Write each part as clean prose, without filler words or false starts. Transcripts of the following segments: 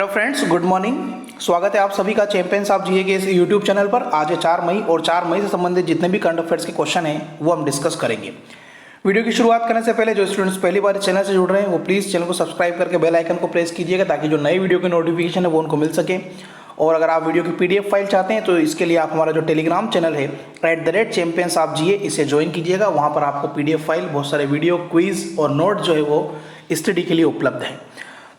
Hello friends, good morning. स्वागत है आप सभी का चैंपियंस ऑफ जीए के इस यूट्यूब चैनल पर। आज है 4 मई और 4 मई से संबंधित जितने भी करंट अफेयर्स के क्वेश्चन हैं वो हम डिस्कस करेंगे। वीडियो की शुरुआत करने से पहले जो स्टूडेंट्स पहली बार चैनल से जुड़ रहे हैं वो प्लीज़ चैनल को सब्सक्राइब करके बेल आइकन को प्रेस कीजिएगा ताकि जो नई वीडियो की नोटिफिकेशन है वो उनको मिल सके। और अगर आप वीडियो की पीडीएफ फाइल चाहते हैं तो इसके लिए आप हमारा जो टेलीग्राम चैनल है @चैंपियंस ऑफ जीए इसे ज्वाइन कीजिएगा। वहाँ पर आपको पीडीएफ फाइल, बहुत सारे वीडियो, क्विज और नोट जो है वो स्टडी के लिए उपलब्ध है।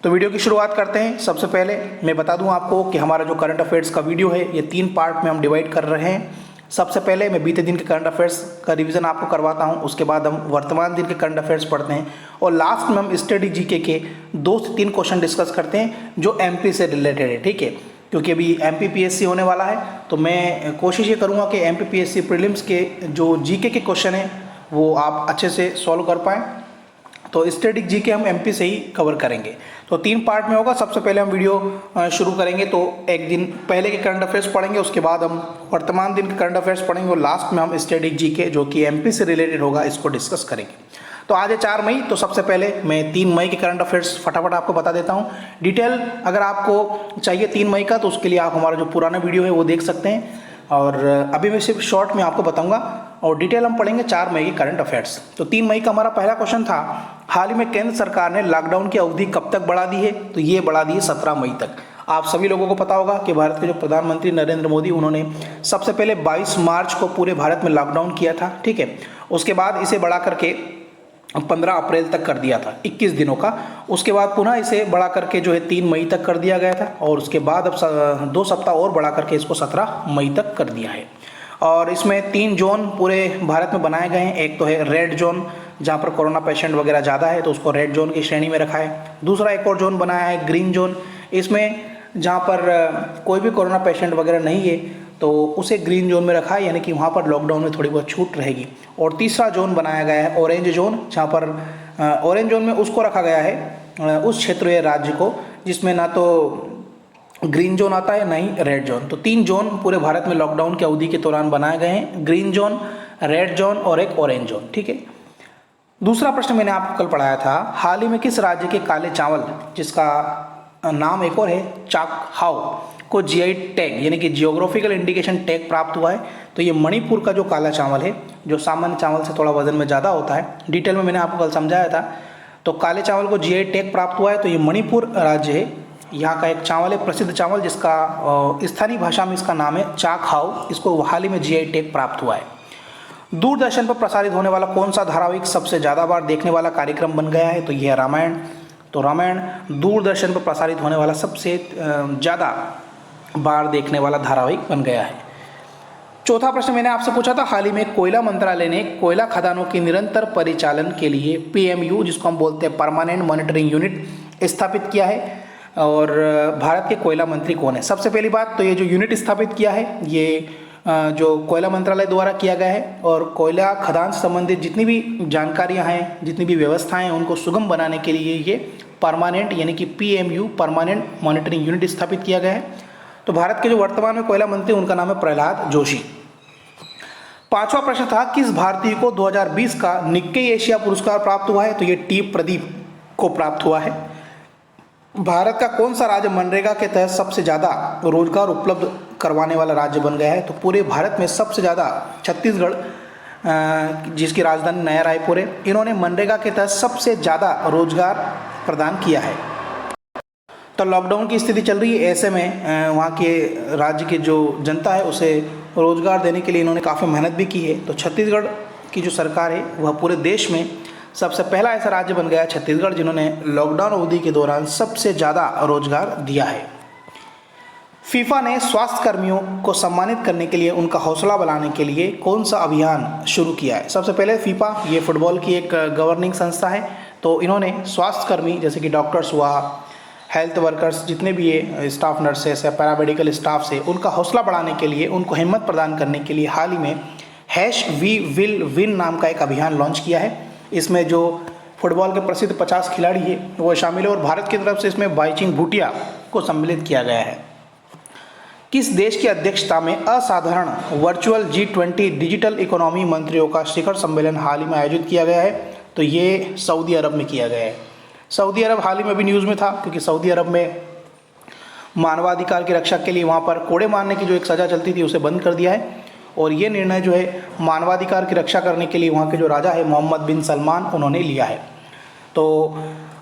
तो वीडियो की शुरुआत करते हैं। सबसे पहले मैं बता दूं आपको कि हमारा जो करंट अफेयर्स का वीडियो है ये 3 पार्ट में हम डिवाइड कर रहे हैं। सबसे पहले मैं बीते दिन के करंट अफेयर्स का रिवीजन आपको करवाता हूं, उसके बाद हम वर्तमान दिन के करंट अफेयर्स पढ़ते हैं और लास्ट में हम स्टडी जीके के 2 से 3 क्वेश्चन डिस्कस करते हैं जो एमपी से रिलेटेड है। ठीक है, क्योंकि अभी एमपीपीएससी होने वाला है तो मैं कोशिश ये करूँगा कि एमपीपीएससी प्रीलिम्स के जो जीके के क्वेश्चन हैं वो आप अच्छे से सॉल्व कर पाएँ। तो स्टैटिक जीके हम एमपी से ही कवर करेंगे। तो 3 पार्ट में होगा। सबसे पहले हम वीडियो शुरू करेंगे तो एक दिन पहले के करंट अफेयर्स पढ़ेंगे, उसके बाद हम वर्तमान दिन के करंट अफेयर्स पढ़ेंगे और लास्ट में हम स्टैटिक जीके जो कि एमपी से रिलेटेड होगा इसको डिस्कस करेंगे। तो आज है 4 मई, तो सबसे पहले मैं 3 मई के करंट अफेयर्स फटाफट आपको बता देता हूँ। डिटेल अगर आपको चाहिए 3 मई का तो उसके लिए आप हमारा जो पुराना वीडियो है वो देख सकते हैं। और अभी मैं सिर्फ शॉर्ट में आपको बताऊंगा और डिटेल हम पढ़ेंगे 4 मई के करंट अफेयर्स। तो 3 मई का हमारा पहला क्वेश्चन था, हाल ही में केंद्र सरकार ने लॉकडाउन की अवधि कब तक बढ़ा दी है? तो ये बढ़ा दी है 17 मई तक। आप सभी लोगों को पता होगा कि भारत के जो प्रधानमंत्री नरेंद्र मोदी, उन्होंने सबसे पहले 22 मार्च को पूरे भारत में लॉकडाउन किया था। ठीक है, उसके बाद इसे बढ़ा करके 15 अप्रैल तक कर दिया था, 21 दिनों का। उसके बाद पुनः इसे बढ़ा करके जो है 3 मई तक कर दिया गया था और उसके बाद अब 2 सप्ताह और बढ़ा करके इसको 17 मई तक कर दिया है। और इसमें 3 जोन पूरे भारत में बनाए गए हैं। एक तो है रेड जोन, जहाँ पर कोरोना पेशेंट वगैरह ज़्यादा है तो उसको रेड जोन की श्रेणी में रखा है। दूसरा एक और जोन बनाया है ग्रीन जोन, इसमें जहाँ पर कोई भी कोरोना पेशेंट वगैरह नहीं है तो उसे ग्रीन जोन में रखा है, यानी कि वहाँ पर लॉकडाउन में थोड़ी बहुत छूट रहेगी। और तीसरा जोन बनाया गया है ऑरेंज जोन, जहाँ पर ऑरेंज जोन में उसको रखा गया है उस क्षेत्र या राज्य को जिसमें ना तो ग्रीन जोन आता है ना ही रेड जोन। तो 3 जोन पूरे भारत में लॉकडाउन की अवधि के दौरान बनाए गए हैं, ग्रीन जोन, रेड जोन और एक ऑरेंज जोन। ठीक है, दूसरा प्रश्न मैंने आपको कल पढ़ाया था, हाल ही में किस राज्य के काले चावल, जिसका नाम एक और है चाक हाउ, को जीआई टैग यानी कि जियोग्राफिकल इंडिकेशन टैग प्राप्त हुआ है? तो ये मणिपुर का जो काला चावल है, जो सामान्य चावल से थोड़ा वजन में ज़्यादा होता है, डिटेल में मैंने आपको कल समझाया था। तो काले चावल को जीआई टैग प्राप्त हुआ है, तो ये मणिपुर राज्य है, यहाँ का एक चावल है, प्रसिद्ध चावल, जिसका स्थानीय भाषा में इसका नाम है चाक हाउ। इसको हाल ही में जीआई टैग प्राप्त हुआ है। दूरदर्शन पर प्रसारित होने वाला कौन सा धारावाहिक सबसे ज़्यादा बार देखने वाला कार्यक्रम बन गया है? तो यह है रामायण। तो रामायण दूरदर्शन पर प्रसारित होने वाला सबसे ज़्यादा बार देखने वाला धारावाहिक बन गया है। चौथा प्रश्न मैंने आपसे पूछा था, हाल ही में कोयला मंत्रालय ने कोयला खदानों के निरंतर परिचालन के लिए पीएमयू, जिसको हम बोलते हैं परमानेंट मॉनिटरिंग यूनिट, स्थापित किया है। और भारत के कोयला मंत्री कौन है? सबसे पहली बात तो ये जो यूनिट स्थापित किया है ये जो कोयला मंत्रालय द्वारा किया गया है और कोयला खदान से संबंधित जितनी भी जानकारियां हैं, जितनी भी व्यवस्थाएं हैं, उनको सुगम बनाने के लिए ये परमानेंट यानी कि पीएमयू परमानेंट मॉनिटरिंग यूनिट स्थापित किया गया है। तो भारत के जो वर्तमान में कोयला मंत्री उनका नाम है प्रहलाद जोशी। 5वां प्रश्न था, किस भारतीय को 2020 का निक्केई एशिया पुरस्कार प्राप्त हुआ है? तो ये टी प्रदीप को प्राप्त हुआ है। भारत का कौन सा राज्य मनरेगा के तहत सबसे ज़्यादा रोजगार उपलब्ध करवाने वाला राज्य बन गया है? तो पूरे भारत में सबसे ज़्यादा छत्तीसगढ़, जिसकी राजधानी नया रायपुर है, इन्होंने मनरेगा के तहत सबसे ज़्यादा रोजगार प्रदान किया है। तो लॉकडाउन की स्थिति चल रही है, ऐसे में वहाँ के राज्य की जो जनता है उसे रोजगार देने के लिए इन्होंने काफ़ी मेहनत भी की है। तो छत्तीसगढ़ की जो सरकार है वह पूरे देश में सबसे पहला ऐसा राज्य बन गया है छत्तीसगढ़, जिन्होंने लॉकडाउन अवधि के दौरान सबसे ज़्यादा रोजगार दिया है। फीफा ने स्वास्थ्य कर्मियों को सम्मानित करने के लिए, उनका हौसला बढ़ाने के लिए कौन सा अभियान शुरू किया है? सबसे पहले फीफा ये फुटबॉल की एक गवर्निंग संस्था है, तो इन्होंने स्वास्थ्य कर्मी जैसे कि डॉक्टर्स हुआ, हेल्थ वर्कर्स, जितने भी ये स्टाफ, नर्सेस या पैरामेडिकल स्टाफ से, उनका हौसला बढ़ाने के लिए, उनको हिम्मत प्रदान करने के लिए हाल ही में #वी विल विन नाम का एक अभियान लॉन्च किया है। इसमें जो फुटबॉल के प्रसिद्ध 50 खिलाड़ी है वो शामिल है और भारत की तरफ से इसमें बाईचुंग भूटिया को सम्मिलित किया गया है। किस देश की अध्यक्षता में असाधारण वर्चुअल G20 डिजिटल इकोनॉमी मंत्रियों का शिखर सम्मेलन हाल ही में आयोजित किया गया है? तो ये सऊदी अरब में किया गया है। सऊदी अरब हाल ही में भी न्यूज़ में था, क्योंकि सऊदी अरब में मानवाधिकार की रक्षा के लिए वहाँ पर कोड़े मारने की जो एक सज़ा चलती थी उसे बंद कर दिया है। और ये निर्णय जो है मानवाधिकार की रक्षा करने के लिए वहाँ के जो राजा है मोहम्मद बिन सलमान उन्होंने लिया है। तो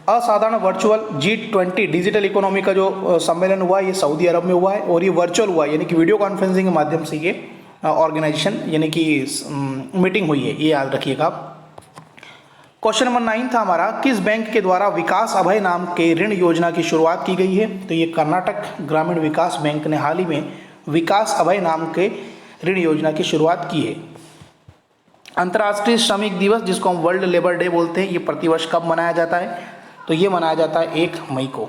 असाधारण वर्चुअल G20 डिजिटल इकोनॉमी का जो सम्मेलन हुआ ये सऊदी अरब में हुआ है और ये वर्चुअल हुआ है, यानी कि वीडियो कॉन्फ्रेंसिंग के माध्यम से ये ऑर्गेनाइजेशन यानी कि मीटिंग हुई है, ये याद रखिएगा आप। क्वेश्चन नंबर 9 था हमारा, किस बैंक के द्वारा विकास अभय नाम के ऋण योजना की शुरुआत की गई है? तो ये कर्नाटक ग्रामीण विकास बैंक ने हाल ही में विकास अभय नाम के ऋण योजना की शुरुआत की है। अंतर्राष्ट्रीय श्रमिक दिवस जिसको हम वर्ल्ड लेबर डे बोलते हैं, ये प्रतिवर्ष कब मनाया जाता है? तो ये मनाया जाता है 1 मई को।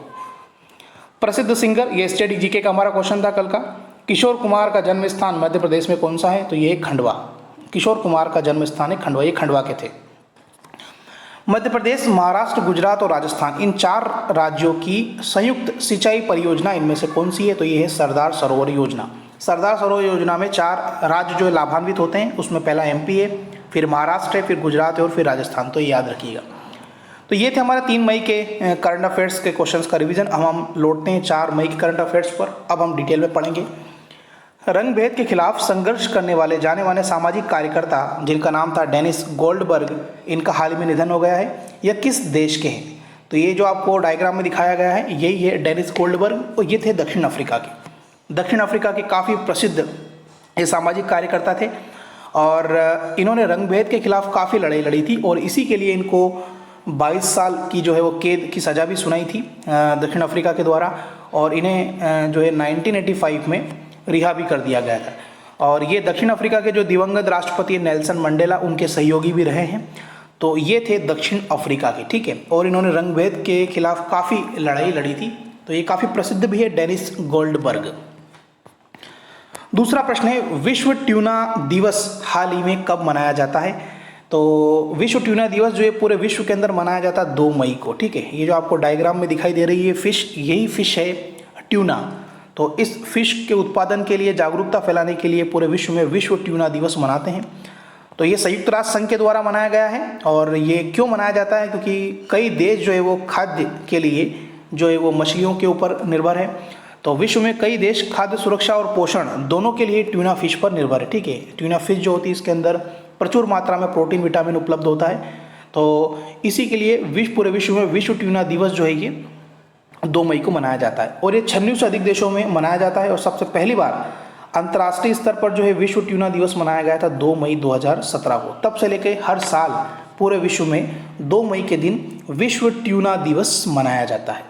प्रसिद्ध सिंगर, ये स्टेट जीके का हमारा क्वेश्चन था कल का। किशोर कुमार का जन्म स्थान मध्य प्रदेश में कौन सा है? तो ये खंडवा। किशोर कुमार का जन्म स्थान है खंडवा, ये खंडवा के थे। मध्य प्रदेश, महाराष्ट्र, गुजरात और राजस्थान, इन 4 राज्यों की संयुक्त सिंचाई परियोजना इनमें से कौन सी है? तो ये है सरदार सरोवर योजना। सरदार सरोवर योजना में 4 राज्य जो लाभान्वित होते हैं, उसमें पहला MP है, फिर महाराष्ट्र है, फिर गुजरात है और फिर राजस्थान। तो ये याद रखिएगा। तो ये थे हमारे 3 मई के करंट अफेयर्स के क्वेश्चंस का रिवीजन। अब हम लौटते हैं 4 मई के करंट अफेयर्स पर। अब हम डिटेल में पढ़ेंगे। रंग भेद के खिलाफ संघर्ष करने वाले जाने माने सामाजिक कार्यकर्ता जिनका नाम था डेनिस गोल्डबर्ग, इनका हाल ही में निधन हो गया है। यह किस देश के हैं? तो ये जो आपको डायग्राम में दिखाया गया है यही है डेनिस गोल्डबर्ग, और ये थे दक्षिण अफ्रीका के। दक्षिण अफ्रीका के काफ़ी प्रसिद्ध ये सामाजिक कार्यकर्ता थे और इन्होंने रंग भेद के खिलाफ काफ़ी लड़ाई लड़ी थी और इसी के लिए इनको 22 साल की जो है वो कैद की सज़ा भी सुनाई थी दक्षिण अफ्रीका के द्वारा, और इन्हें जो है 1985 में रिहा भी कर दिया गया था। और ये दक्षिण अफ्रीका के जो दिवंगत राष्ट्रपति नेल्सन मंडेला उनके सहयोगी भी रहे हैं। तो ये थे दक्षिण अफ्रीका के, ठीक है। और इन्होंने रंगभेद के खिलाफ काफ़ी लड़ाई लड़ी थी, तो ये काफ़ी प्रसिद्ध भी है डेनिस गोल्डबर्ग। दूसरा प्रश्न है, विश्व ट्यूना दिवस हाल ही में कब मनाया जाता है? तो विश्व ट्यूना दिवस जो है पूरे विश्व के अंदर मनाया जाता है 2 मई को, ठीक है। ये जो आपको डायग्राम में दिखाई दे रही है फिश, यही फिश है ट्यूना। तो इस फिश के उत्पादन के लिए जागरूकता फैलाने के लिए पूरे विश्व में विश्व ट्यूना दिवस मनाते हैं। तो ये संयुक्त राष्ट्र संघ के द्वारा मनाया गया है। और ये क्यों मनाया जाता है? क्योंकि कई देश जो है वो खाद्य के लिए जो है वो मछलियों के ऊपर निर्भर है। तो विश्व में कई देश खाद्य सुरक्षा और पोषण दोनों के लिए ट्यूना फिश पर निर्भर है, ठीक है। ट्यूना फिश जो होती है इसके अंदर प्रचुर मात्रा में प्रोटीन विटामिन उपलब्ध होता है। तो इसी के लिए पूरे विश्व में विश्व ट्यूना दिवस जो है ये 2 मई को मनाया जाता है। और ये 96 से अधिक देशों में मनाया जाता है। और सबसे पहली बार अंतर्राष्ट्रीय स्तर पर जो है विश्व ट्यूना दिवस मनाया गया था 2 मई 2017 को। तब से लेकर हर साल पूरे विश्व में 2 मई के दिन विश्व ट्यूना दिवस मनाया जाता है।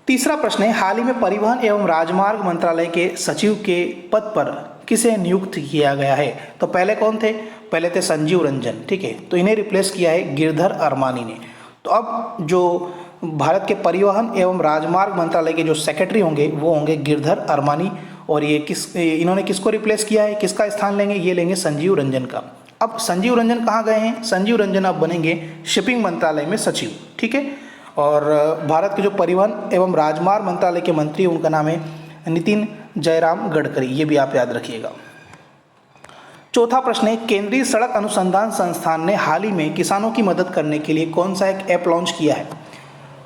तीसरा प्रश्न है, हाल ही में परिवहन एवं राजमार्ग मंत्रालय के सचिव के पद पर किसे नियुक्त किया गया है? तो पहले कौन थे? पहले थे संजीव रंजन, ठीक है। तो इन्हें रिप्लेस किया है गिरधर अरमानी ने। तो अब जो भारत के परिवहन एवं राजमार्ग मंत्रालय के जो सेक्रेटरी होंगे वो होंगे गिरधर अरमानी। और ये इन्होंने किसको रिप्लेस किया है, किसका स्थान लेंगे? ये लेंगे संजीव रंजन का। अब संजीव रंजन कहाँ गए हैं? संजीव रंजन अब बनेंगे शिपिंग मंत्रालय में सचिव, ठीक है। और भारत के जो परिवहन एवं राजमार्ग मंत्रालय के मंत्री उनका नाम है नितिन जयराम गडकरी, ये भी आप याद रखिएगा। चौथा प्रश्न है, केंद्रीय सड़क अनुसंधान संस्थान ने हाल ही में किसानों की मदद करने के लिए कौन सा एक ऐप लॉन्च किया है?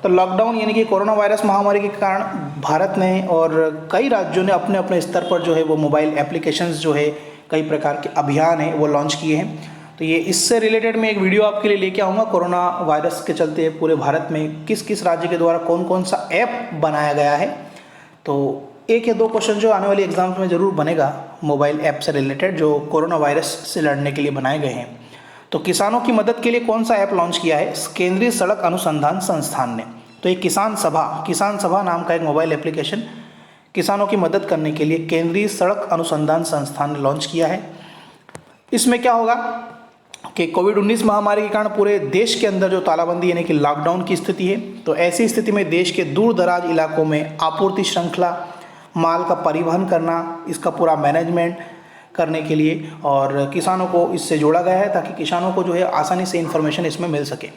तो लॉकडाउन यानी कि कोरोना वायरस महामारी के कारण भारत ने और कई राज्यों ने अपने अपने स्तर पर जो है वो मोबाइल एप्लीकेशंस जो है कई प्रकार के अभियान हैं वो लॉन्च किए हैं। तो ये इससे रिलेटेड मैं एक वीडियो आपके लिए लेके आऊँगा। कोरोना वायरस के चलते पूरे भारत में किस किस राज्य के द्वारा कौन कौन सा ऐप बनाया गया है। तो 1 या 2 क्वेश्चन जो आने वाले एग्जाम्स में ज़रूर बनेगा मोबाइल ऐप से रिलेटेड जो कोरोना वायरस से लड़ने के लिए बनाए गए हैं। तो किसानों की मदद के लिए कौन सा ऐप लॉन्च किया है केंद्रीय सड़क अनुसंधान संस्थान ने? तो ये किसान सभा नाम का एक मोबाइल एप्लीकेशन किसानों की मदद करने के लिए केंद्रीय सड़क अनुसंधान संस्थान ने लॉन्च किया है। इसमें क्या होगा कि कोविड-19 महामारी के कारण पूरे देश के अंदर जो तालाबंदी यानी कि लॉकडाउन की स्थिति है, तो ऐसी स्थिति में देश के दूर दराज इलाकों में आपूर्ति श्रृंखला, माल का परिवहन करना, इसका पूरा मैनेजमेंट करने के लिए और किसानों को इससे जोड़ा गया है ताकि किसानों को जो है आसानी से इन्फॉर्मेशन इसमें मिल सके।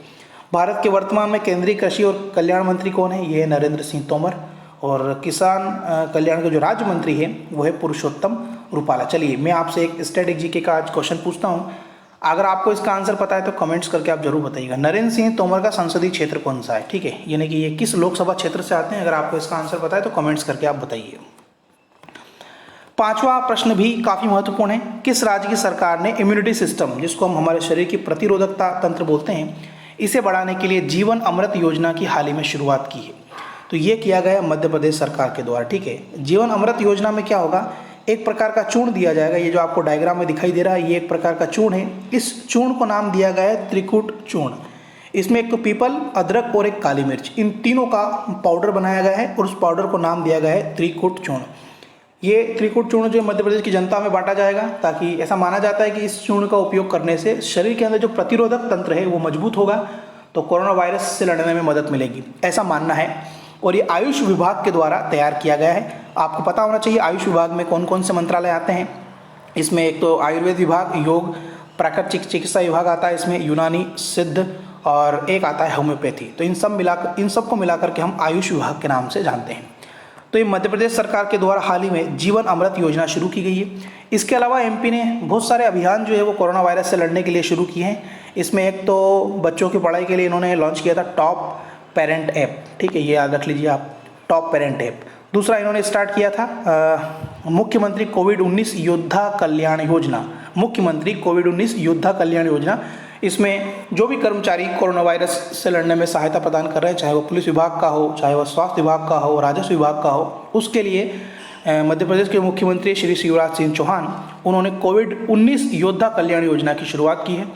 भारत के वर्तमान में केंद्रीय कृषि और कल्याण मंत्री कौन है? ये है नरेंद्र सिंह तोमर। और किसान कल्याण के जो राज्य मंत्री है वो है पुरुषोत्तम रूपाला। चलिए मैं आपसे एक स्टैटिक जीके का आज क्वेश्चन पूछता हूँ। अगर आपको इसका आंसर पता है तो कमेंट्स करके आप जरूर बताइएगा। नरेंद्र सिंह तोमर का संसदीय क्षेत्र कौन सा है, ठीक है, यानी कि ये किस लोकसभा क्षेत्र से आते हैं, अगर आपको इसका आंसर पता है तो कमेंट्स करके आप बताइए। पांचवा प्रश्न भी काफी महत्वपूर्ण है। किस राज्य की सरकार ने इम्यूनिटी सिस्टम, जिसको हम हमारे शरीर की प्रतिरोधकता तंत्र बोलते हैं, इसे बढ़ाने के लिए जीवन अमृत योजना की हाल ही में शुरुआत की है? तो ये किया गया मध्य प्रदेश सरकार के द्वारा, ठीक है। जीवन अमृत योजना में क्या होगा, एक प्रकार का चूर्ण दिया जाएगा। ये जो आपको डायग्राम में दिखाई दे रहा है, ये एक प्रकार का चूर्ण है। इस चूर्ण को नाम दिया गया है त्रिकूट चूर्ण। इसमें एक तो पीपल, अदरक और एक काली मिर्च, इन तीनों का पाउडर बनाया गया है और उस पाउडर को नाम दिया गया है त्रिकूट चूर्ण। ये त्रिकूट चूर्ण जो मध्य प्रदेश की जनता में बांटा जाएगा, ताकि ऐसा माना जाता है कि इस चूर्ण का उपयोग करने से शरीर के अंदर जो प्रतिरोधक तंत्र है वो मजबूत होगा, तो कोरोना वायरस से लड़ने में मदद मिलेगी, ऐसा मानना है। और ये आयुष विभाग के द्वारा तैयार किया गया है। आपको पता होना चाहिए आयुष विभाग में कौन कौन से मंत्रालय आते हैं। इसमें एक तो आयुर्वेद विभाग, योग, प्राकृतिक चिकित्सा विभाग आता है, इसमें यूनानी, सिद्ध, और एक आता है होम्योपैथी। तो इन सबको मिलाकर के हम आयुष विभाग के नाम से जानते हैं। तो ये मध्य प्रदेश सरकार के द्वारा हाल ही में जीवन अमृत योजना शुरू की गई है। इसके अलावा एमपी ने बहुत सारे अभियान जो है वो कोरोना वायरस से लड़ने के लिए शुरू किए हैं। इसमें एक तो बच्चों की पढ़ाई के लिए इन्होंने लॉन्च किया था टॉप पेरेंट ऐप, ठीक है, ये याद रख लीजिए आप, टॉप पेरेंट ऐप। दूसरा इन्होंने स्टार्ट किया था मुख्यमंत्री कोविड-19 योद्धा कल्याण योजना, मुख्यमंत्री कोविड-19 योद्धा कल्याण योजना। इसमें जो भी कर्मचारी कोरोना वायरस से लड़ने में सहायता प्रदान कर रहे हैं, चाहे वो पुलिस विभाग का हो, चाहे वो स्वास्थ्य विभाग का हो, राजस्व विभाग का हो, उसके लिए मध्य प्रदेश के मुख्यमंत्री श्री शिवराज सिंह चौहान, उन्होंने कोविड-19 योद्धा कल्याण योजना की शुरुआत की है।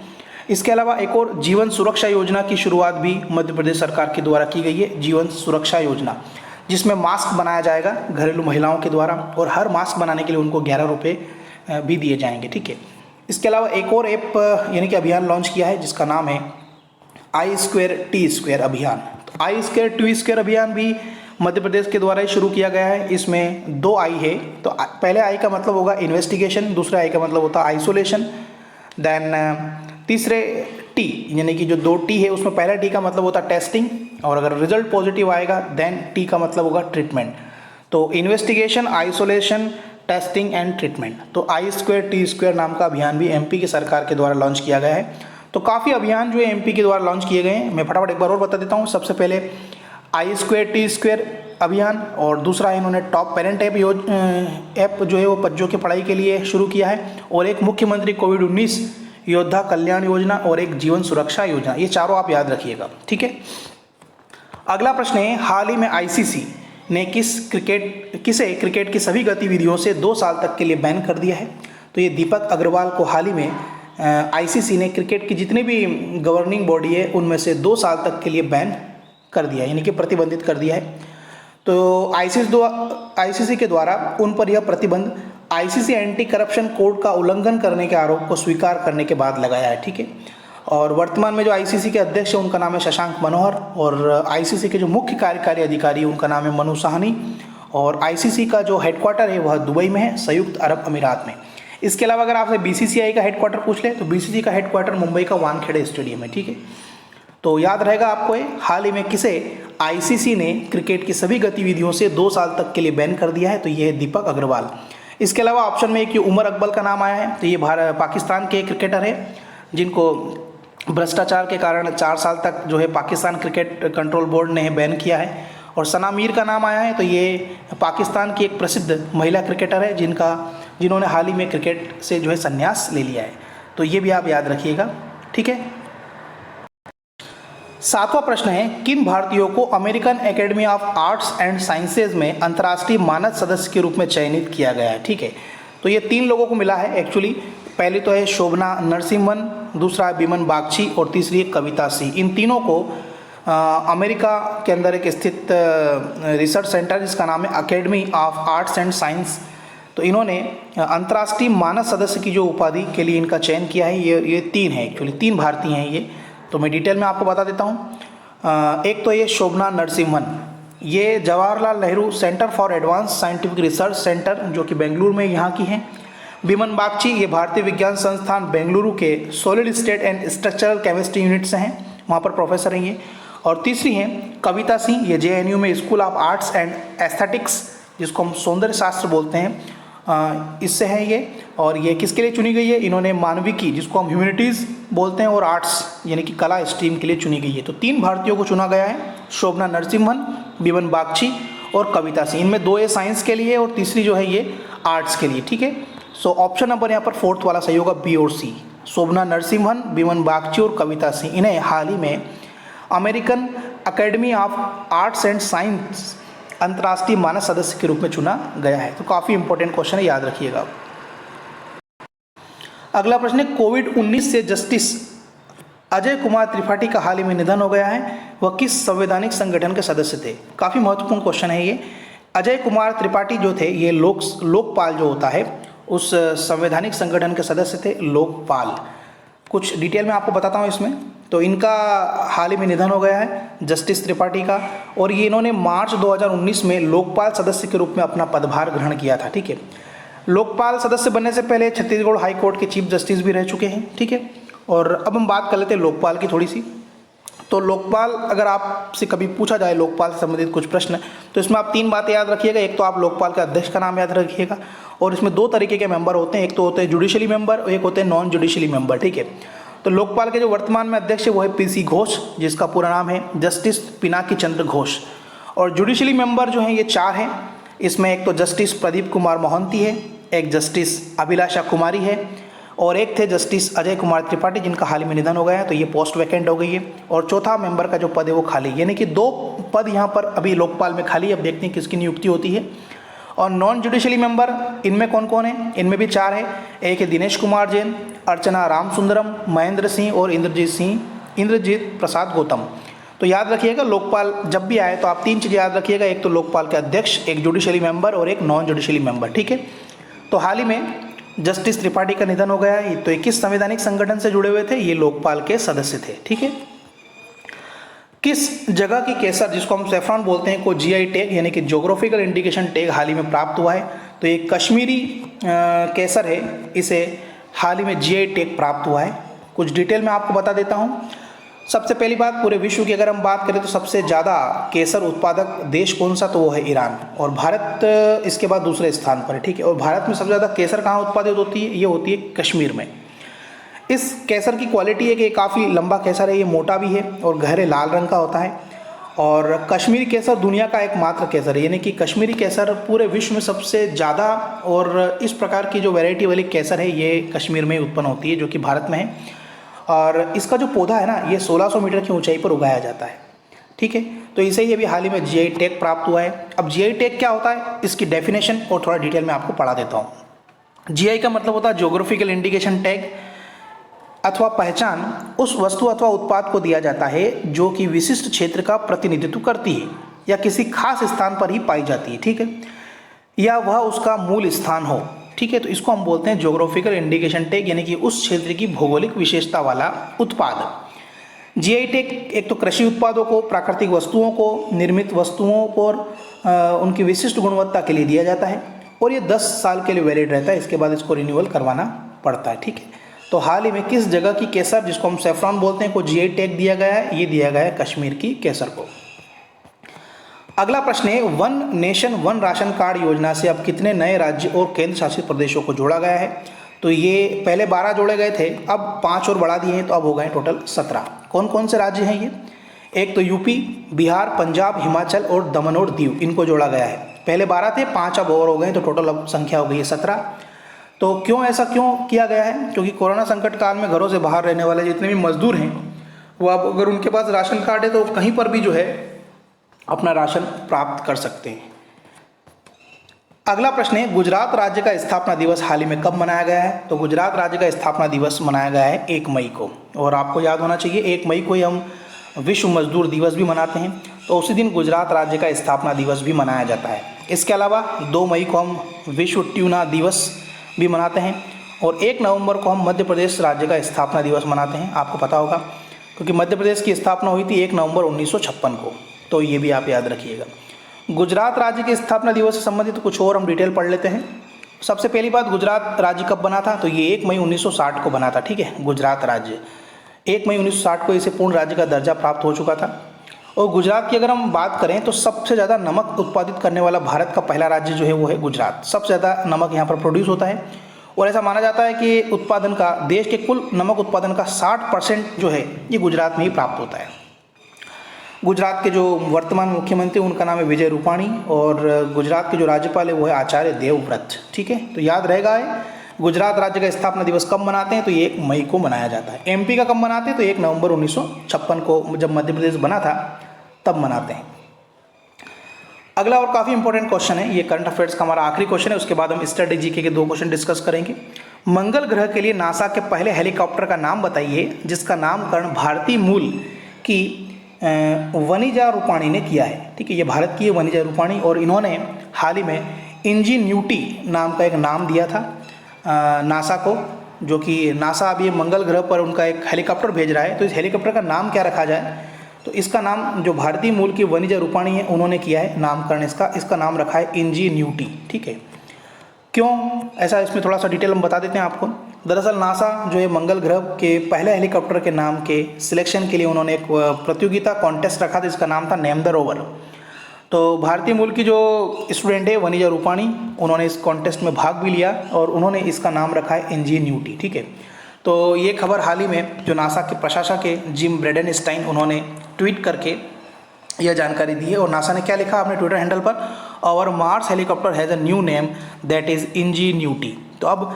इसके अलावा एक और जीवन सुरक्षा योजना की शुरुआत भी मध्य प्रदेश सरकार के द्वारा की गई है, जीवन सुरक्षा योजना, जिसमें मास्क बनाया जाएगा घरेलू महिलाओं के द्वारा, और हर मास्क बनाने के लिए उनको 11 रुपये भी दिए जाएंगे, ठीक है। इसके अलावा एक और ऐप यानी कि अभियान लॉन्च किया है जिसका नाम है आई स्क्वायर टी स्क्वायर अभियान। तो आई स्क्वायर टी स्क्वायर अभियान भी मध्य प्रदेश के द्वारा ही शुरू किया गया है। इसमें 2 आई है, तो पहले आई का मतलब होगा इन्वेस्टिगेशन, दूसरा आई का मतलब होता है आइसोलेशन, देन तीसरे टी यानी कि जो 2 टी है उसमें पहला टी का मतलब होता है टेस्टिंग, और अगर रिजल्ट पॉजिटिव आएगा देन टी का मतलब होगा ट्रीटमेंट। तो investigation, isolation, testing and treatment. तो आई स्क्वायर टी स्क्वायर नाम का अभियान भी एमपी की सरकार के द्वारा लॉन्च किया गया है। तो काफ़ी अभियान जो है एमपी के द्वारा लॉन्च किए गए हैं। मैं फटाफट एक बार और बता देता हूँ। सबसे पहले आई स्क्वायर टी स्क्वायर अभियान, और दूसरा इन्होंने टॉप पेरेंट ऐप जो है वो बच्चों की पढ़ाई के लिए शुरू किया है, और एक मुख्यमंत्री कोविड-19 योद्धा कल्याण योजना, और एक जीवन सुरक्षा योजना। ये चारों आप याद रखिएगा, ठीक है। अगला प्रश्न है, हाल ही में आईसीसी ने किसे क्रिकेट की सभी गतिविधियों से 2 साल तक के लिए बैन कर दिया है? तो ये दीपक अग्रवाल को हाल ही में आईसीसी ने क्रिकेट की जितनी भी गवर्निंग बॉडी है उनमें से 2 साल तक के लिए बैन कर दिया, यानी कि प्रतिबंधित कर दिया है। तो आईसीसी के द्वारा उन पर यह प्रतिबंध आईसीसी एंटी करप्शन कोड का उल्लंघन करने के आरोप को स्वीकार करने के बाद लगाया है, ठीक है। और वर्तमान में जो आईसीसी के अध्यक्ष है उनका नाम है शशांक मनोहर, और आईसीसी के जो मुख्य कार्यकारी अधिकारी है उनका नाम है मनु साहनी, और आईसीसी का जो हेडक्वार्टर है वह दुबई में है, संयुक्त अरब अमीरात में। इसके अलावा अगर आपसे बीसीसीआई का हेडक्वार्टर पूछ ले तो बीसीसीआई का हेडक्वार्टर मुंबई का वानखेड़े स्टेडियम है, ठीक है। तो याद रहेगा आपको, हाल ही में किसे आईसीसी ने क्रिकेट की सभी गतिविधियों से 2 साल तक के लिए बैन कर दिया है? तो ये है दीपक अग्रवाल। इसके अलावा ऑप्शन में एक उमर अकबर का नाम आया है। तो ये पाकिस्तान के क्रिकेटर है जिनको भ्रष्टाचार के कारण 4 साल तक जो है पाकिस्तान क्रिकेट कंट्रोल बोर्ड ने बैन किया है। और सना मीर का नाम आया है। तो ये पाकिस्तान की एक प्रसिद्ध महिला क्रिकेटर है जिन्होंने हाल ही में क्रिकेट से जो है संन्यास ले लिया है। तो ये भी आप याद रखिएगा, ठीक है। 7वां प्रश्न है, किन भारतीयों को American academy of arts and sciences में अंतर्राष्ट्रीय मानद सदस्य के रूप में चयनित किया गया है? ठीक है, तो ये 3 लोगों को मिला है एक्चुअली। पहली तो है शोभना नरसिम्हन, दूसरा है बिमन बागची और तीसरी है कविता सिंह। इन तीनों को अमेरिका के अंदर एक स्थित रिसर्च सेंटर जिसका नाम है academy of arts and science, तो इन्होंने अंतर्राष्ट्रीय मानद सदस्य की जो उपाधि के लिए इनका चयन किया है। ये 3 है एक्चुअली, 3 भारतीय हैं ये। तो मैं डिटेल में आपको बता देता हूँ। एक तो ये शोभना नरसिम्हन, ये Jawaharlal Nehru centre for advance scientific research centre जो कि बेंगलुरु में यहाँ की हैं। बिमन बागची ये भारतीय विज्ञान संस्थान बेंगलुरु के solid state and structural chemistry unit से हैं, वहाँ पर प्रोफेसर हैं ये। और तीसरी हैं कविता सिंह, ये JNU में school of arts and aesthetics जिसको हम सौंदर्य शास्त्र बोलते हैं, इससे है ये। और ये किसके लिए चुनी गई है? इन्होंने मानविकी, जिसको हम ह्यूमैनिटीज़ बोलते हैं, और आर्ट्स यानी कि कला स्ट्रीम के लिए चुनी गई है। तो 3 भारतीयों को चुना गया है, शोभना नरसिम्हन, बिमन बागची और कविता सिंह। इनमें 2 साइंस के लिए और तीसरी जो है ये आर्ट्स के लिए, ठीक है। सो ऑप्शन नंबर यहाँ पर 4th वाला सही होगा, बी और सी। शोभना नरसिम्हन, बिमन बागची और कविता सिंह, इन्हें हाल ही में American academy of arts and science अंतर्राष्ट्रीय मानद सदस्य के रूप में चुना गया है। तो काफ़ी इंपॉर्टेंट क्वेश्चन है, याद रखिएगा। अगला प्रश्न है, कोविड-19 से जस्टिस अजय कुमार त्रिपाठी का हाल ही में निधन हो गया है, वह किस संवैधानिक संगठन के सदस्य थे? काफ़ी महत्वपूर्ण क्वेश्चन है ये। अजय कुमार त्रिपाठी जो थे, ये लोकपाल जो होता है उस संवैधानिक संगठन के सदस्य थे, लोकपाल। कुछ डिटेल में आपको बताता हूँ इसमें। तो इनका हाल ही में निधन हो गया है, जस्टिस त्रिपाठी का, और ये इन्होंने मार्च 2019 में लोकपाल सदस्य के रूप में अपना पदभार ग्रहण किया था, ठीक है। लोकपाल सदस्य बनने से पहले छत्तीसगढ़ हाई कोर्ट के चीफ जस्टिस भी रह चुके हैं, ठीक है। और अब हम बात कर लेते हैं लोकपाल की थोड़ी सी। तो लोकपाल, अगर आपसे कभी पूछा जाए लोकपाल से संबंधित कुछ प्रश्न, तो इसमें आप 3 बातें याद रखिएगा। एक तो आप लोकपाल के अध्यक्ष का नाम याद रखिएगा, और इसमें 2 तरीके के मेंबर होते हैं, एक तो होते हैं जुडिशली मेंबर और एक होते हैं नॉन जुडिशली मेंबर, ठीक है। तो लोकपाल के जो वर्तमान में अध्यक्ष है वो है पीसी घोष, जिसका पूरा नाम है जस्टिस पिनाकी चंद्र घोष। और जुडिशली मेंबर जो हैं ये 4 हैं। इसमें एक तो जस्टिस प्रदीप कुमार मोहंती है, एक जस्टिस अभिलाषा कुमारी है, और एक थे जस्टिस अजय कुमार त्रिपाठी, जिनका हाल ही में निधन हो गया है, तो ये पोस्ट वैकेंट हो गई है। और चौथा मेंबर का जो पद है वो खाली, यानी कि 2 पद यहाँ पर अभी लोकपाल में खाली है। अब देखते हैं किसकी नियुक्ति होती है। और नॉन जुडिशली मेंबर इनमें कौन कौन है? इनमें भी 4 है। एक है दिनेश कुमार जैन, अर्चना रामसुंदरम, महेंद्र सिंह और इंद्रजीत प्रसाद गौतम। तो याद रखिएगा, लोकपाल जब भी आए तो आप 3 चीज़ें याद रखिएगा, एक तो लोकपाल के अध्यक्ष, एक जुडिशली मेंबर और एक नॉन जुडिशली मेंबर, ठीक है। तो हाल ही में जस्टिस त्रिपाठी का निधन हो गया है। तो 21 संवैधानिक संगठन से जुड़े हुए थे, ये लोकपाल के सदस्य थे, ठीक है। किस जगह की केसर, जिसको हम सेफ्रॉन बोलते हैं, को जीआई टैग यानी कि ज्योग्राफिकल इंडिकेशन टैग हाल ही में प्राप्त हुआ है? तो ये कश्मीरी केसर है, इसे हाल ही में जीआई टैग प्राप्त हुआ है। कुछ डिटेल में आपको बता देता हूँ। सबसे पहली बात, पूरे विश्व की अगर हम बात करें तो सबसे ज़्यादा केसर उत्पादक देश कौन सा? तो वो है ईरान, और भारत इसके बाद दूसरे स्थान पर है, ठीक है। और भारत में सबसे ज़्यादा केसर कहाँ उत्पादित होती है? ये होती है कश्मीर में। इस केसर की क्वालिटी है कि काफ़ी लंबा केसर है, ये मोटा भी है और गहरे लाल रंग का होता है। और कश्मीरी केसर दुनिया का एकमात्र केसर है, यानी कि कश्मीरी केसर पूरे विश्व में सबसे ज़्यादा, और इस प्रकार की जो वैरायटी वाली केसर है ये कश्मीर में उत्पन्न होती है, जो कि भारत में है। और इसका जो पौधा है ना, ये 1600 मीटर की ऊंचाई पर उगाया जाता है, ठीक है। तो इसे ही अभी हाल ही में जीआई टैग प्राप्त हुआ है। अब जीआई टैग क्या होता है, इसकी डेफिनेशन और थोड़ा डिटेल में आपको पढ़ा देता हूँ। जीआई का मतलब होता है ज्योग्राफिकल इंडिकेशन टैग अथवा पहचान उस वस्तु अथवा उत्पाद को दिया जाता है जो कि विशिष्ट क्षेत्र का प्रतिनिधित्व करती है या किसी खास स्थान पर ही पाई जाती है, ठीक है, या वह उसका मूल स्थान हो, ठीक है। तो इसको हम बोलते हैं ज्योग्राफिकल इंडिकेशन टैग, यानी कि उस क्षेत्र की भौगोलिक विशेषता वाला उत्पाद। जीआई टैग एक तो कृषि उत्पादों को, प्राकृतिक वस्तुओं को, निर्मित वस्तुओं को और उनकी विशिष्ट गुणवत्ता के लिए दिया जाता है, और ये 10 साल के लिए वैलिड रहता है, इसके बाद इसको रिन्यूअल करवाना पड़ता है, ठीक है। तो हाल ही में किस जगह की केसर, जिसको हम सेफ्रॉन बोलते हैं, को जीआई टैग दिया गया है? ये दिया गया है कश्मीर की केसर को। अगला प्रश्न है, one nation one ration card योजना से अब कितने नए राज्य और केंद्र शासित प्रदेशों को जोड़ा गया है? तो ये पहले 12 जोड़े गए थे, अब 5 और बढ़ा दिए हैं, तो अब हो गए टोटल 17। कौन कौन से राज्य हैं ये? एक तो यूपी, बिहार, पंजाब, हिमाचल और दमन और दीव, इनको जोड़ा गया है। पहले 12 थे, 5 अब और हो गए, तो टोटल अब संख्या हो गई है 17। तो क्यों ऐसा किया गया है? क्योंकि कोरोना संकट काल में घरों से बाहर रहने वाले जितने भी मजदूर हैं, वो अब अगर उनके पास राशन कार्ड है तो कहीं पर भी जो है अपना राशन प्राप्त कर सकते हैं। अगला प्रश्न है, गुजरात राज्य का स्थापना दिवस हाल ही में कब मनाया गया है? तो गुजरात राज्य का स्थापना दिवस मनाया गया है 1 मई को, और आपको याद होना चाहिए 1 मई को ही हम विश्व मजदूर दिवस भी मनाते हैं, तो उसी दिन गुजरात राज्य का स्थापना दिवस भी मनाया जाता है। इसके अलावा 2 मई को हम विश्व ट्यूना दिवस भी मनाते हैं, और 1 नवंबर को हम मध्य प्रदेश राज्य का स्थापना दिवस मनाते हैं। आपको पता होगा क्योंकि मध्य प्रदेश की स्थापना हुई थी 1 नवंबर 1956 को, तो ये भी आप याद रखिएगा। गुजरात राज्य के स्थापना दिवस से संबंधित कुछ और हम डिटेल पढ़ लेते हैं। सबसे पहली बात, गुजरात राज्य कब बना था? तो ये 1 मई 1960 को बना था, ठीक है। गुजरात राज्य 1 मई 1960 को इसे पूर्ण राज्य का दर्जा प्राप्त हो चुका था। और गुजरात की अगर हम बात करें तो सबसे ज़्यादा नमक उत्पादित करने वाला भारत का पहला राज्य जो है वो है गुजरात। सबसे ज़्यादा नमक यहाँ पर प्रोड्यूस होता है और ऐसा माना जाता है कि उत्पादन का देश के कुल नमक उत्पादन का 60% जो है ये गुजरात में ही प्राप्त होता है। गुजरात के जो वर्तमान मुख्यमंत्री उनका नाम है विजय रूपाणी और गुजरात के जो राज्यपाल है वो है आचार्य देवव्रत। ठीक है, तो याद रहेगा गुजरात राज्य का स्थापना दिवस कब मनाते हैं तो ये 1 मई को मनाया जाता है। एमपी का कब मनाते हैं तो 1 नवंबर 1956 को जब मध्य प्रदेश बना था तब मनाते हैं। अगला और काफ़ी इंपॉर्टेंट क्वेश्चन है, ये करंट अफेयर्स का हमारा आखिरी क्वेश्चन है, उसके बाद हम स्टडी जीके के 2 क्वेश्चन डिस्कस करेंगे। मंगल ग्रह के लिए नासा के पहले हेलीकॉप्टर का नाम बताइए जिसका नामकरण भारतीय मूल की वनिजा रूपाणी ने किया है। ठीक है, ये भारत की है वनिजा रूपाणी और इन्होंने हाल ही में इंजीन्यूटी नाम का एक नाम दिया था नासा को, जो कि नासा अभी मंगल ग्रह पर उनका एक हेलीकॉप्टर भेज रहा है। तो इस हेलीकॉप्टर का नाम क्या रखा जाए तो इसका नाम जो भारतीय मूल की वनिजा रूपाणी है उन्होंने किया है नामकरण इसका नाम रखा है इंजीन्यूटी। ठीक है, क्यों ऐसा इसमें थोड़ा सा डिटेल हम बता देते हैं आपको। दरअसल नासा जो है मंगल ग्रह के पहले हेलीकॉप्टर के नाम के सिलेक्शन के लिए उन्होंने एक प्रतियोगिता कॉन्टेस्ट रखा था, इसका नाम था नेम द रोवर। तो भारतीय मूल की जो स्टूडेंट है वनिजा रूपाणी उन्होंने इस कॉन्टेस्ट में भाग भी लिया और उन्होंने इसका नाम रखा है इंजीन्यूटी। ठीक है, तो ये खबर हाल ही में जो नासा के प्रशासक है जिम ब्रेडेनस्टाइन उन्होंने ट्वीट करके यह जानकारी दी है। और नासा ने क्या लिखा अपने ट्विटर हैंडल पर, our Mars helicopter has a new name that is Ingenuity. तो अब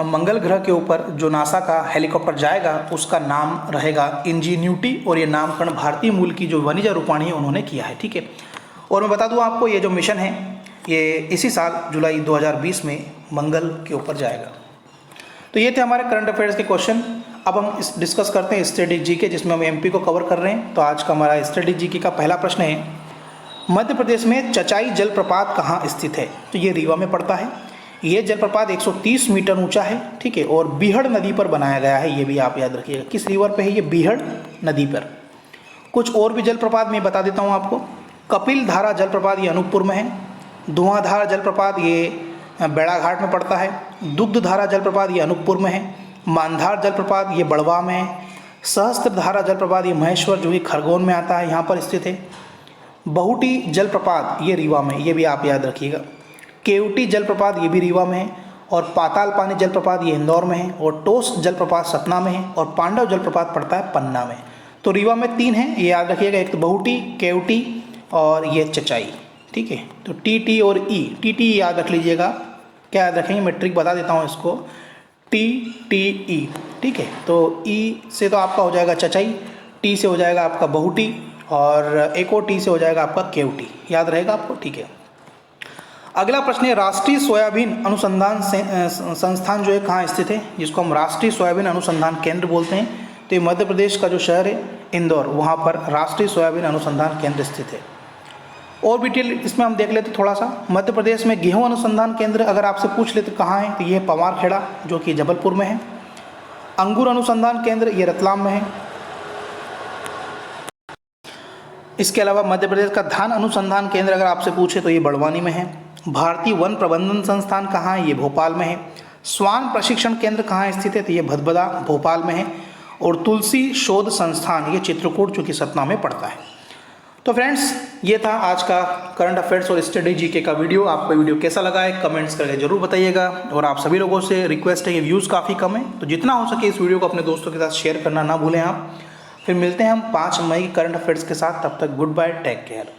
मंगल ग्रह के ऊपर जो नासा का हेलीकॉप्टर जाएगा उसका नाम रहेगा इंजीन्यूटी और ये नामकरण भारतीय मूल की जो वनिजा रूपाणी है उन्होंने किया है। ठीक है, और मैं बता दूं आपको ये जो मिशन है ये इसी साल जुलाई 2020 में मंगल के ऊपर जाएगा। तो ये थे हमारे करंट अफेयर्स के क्वेश्चन। अब हम डिस्कस करते हैं स्टडी जीके जिसमें हम एमपी को कवर कर रहे हैं। तो आज का हमारा स्टडी जीके का पहला प्रश्न है, मध्य प्रदेश में चचाई जलप्रपात कहाँ स्थित है? तो ये रीवा में पड़ता है। ये जलप्रपात 130 मीटर ऊंचा है। ठीक है, और बीहड़ नदी पर बनाया गया है, ये भी आप याद रखिएगा। किस रिवर पे है ये? बीहड़ नदी पर। कुछ और भी जलप्रपात मैं बता देता हूँ आपको। कपिल धारा जलप्रपात ये अनूपपुर में है। धुआंधार जलप्रपात ये बेड़ाघाट में पड़ता है। दुग्ध धारा जलप्रपात ये अनूपपुर में है। मानधार जलप्रपात ये बड़वा में है। सहस्त्रधारा जलप्रपात ये महेश्वर जो कि खरगोन में आता है यहाँ पर स्थित है। बहुटी जलप्रपात ये रीवा में, ये भी आप याद रखिएगा। केवटी जलप्रपात ये भी रीवा में है। और पाताल पानी जलप्रपात ये इंदौर में है। और टोस जलप्रपात सतना में है। और पांडव जलप्रपात पड़ता है पन्ना में। तो रीवा में 3 हैं, ये याद रखिएगा, एक तो बहुटी, केवटी और ये चचाई। ठीक है, तो टी और ई, टी याद रख लीजिएगा। क्या याद रखेंगे, मैं ट्रिक बता देता हूँ इसको, टी। ठीक है, तो ई से तो आपका हो जाएगा चचाई, टी से हो जाएगा आपका बहुटी और एक और टी से हो जाएगा आपका केवटी। याद रहेगा आपको? ठीक है। अगला प्रश्न है, राष्ट्रीय सोयाबीन अनुसंधान संस्थान जो है कहाँ स्थित है? जिसको हम राष्ट्रीय सोयाबीन अनुसंधान केंद्र बोलते हैं। तो ये मध्य प्रदेश का जो शहर है इंदौर, वहाँ पर राष्ट्रीय सोयाबीन अनुसंधान केंद्र स्थित है। और डिटेल इसमें हम देख लेते थोड़ा सा। मध्य प्रदेश में गेहूं अनुसंधान केंद्र अगर आपसे पूछ लेते कहाँ है तो ये पवारखेड़ा जो कि जबलपुर में है। अंगूर अनुसंधान केंद्र ये रतलाम में है। इसके अलावा मध्य प्रदेश का धान अनुसंधान केंद्र अगर आपसे पूछे तो ये बड़वानी में है। भारतीय वन प्रबंधन संस्थान कहाँ है? ये भोपाल में है। स्वान प्रशिक्षण केंद्र कहाँ स्थित है? तो ये भदभदा भोपाल में है। और तुलसी शोध संस्थान ये चित्रकूट जो कि सतना में पड़ता है। तो फ्रेंड्स, ये था आज का करंट अफेयर्स और स्टडी जीके का वीडियो। आपको वीडियो कैसा लगा है कमेंट्स करके जरूर बताइएगा। और आप सभी लोगों से रिक्वेस्ट है कि व्यूज़ काफ़ी कम है, तो जितना हो सके इस वीडियो को अपने दोस्तों के साथ शेयर करना ना भूलें आप। फिर मिलते हैं हम 5 मई करंट अफेयर्स के साथ। तब तक गुड बाय, टेक केयर।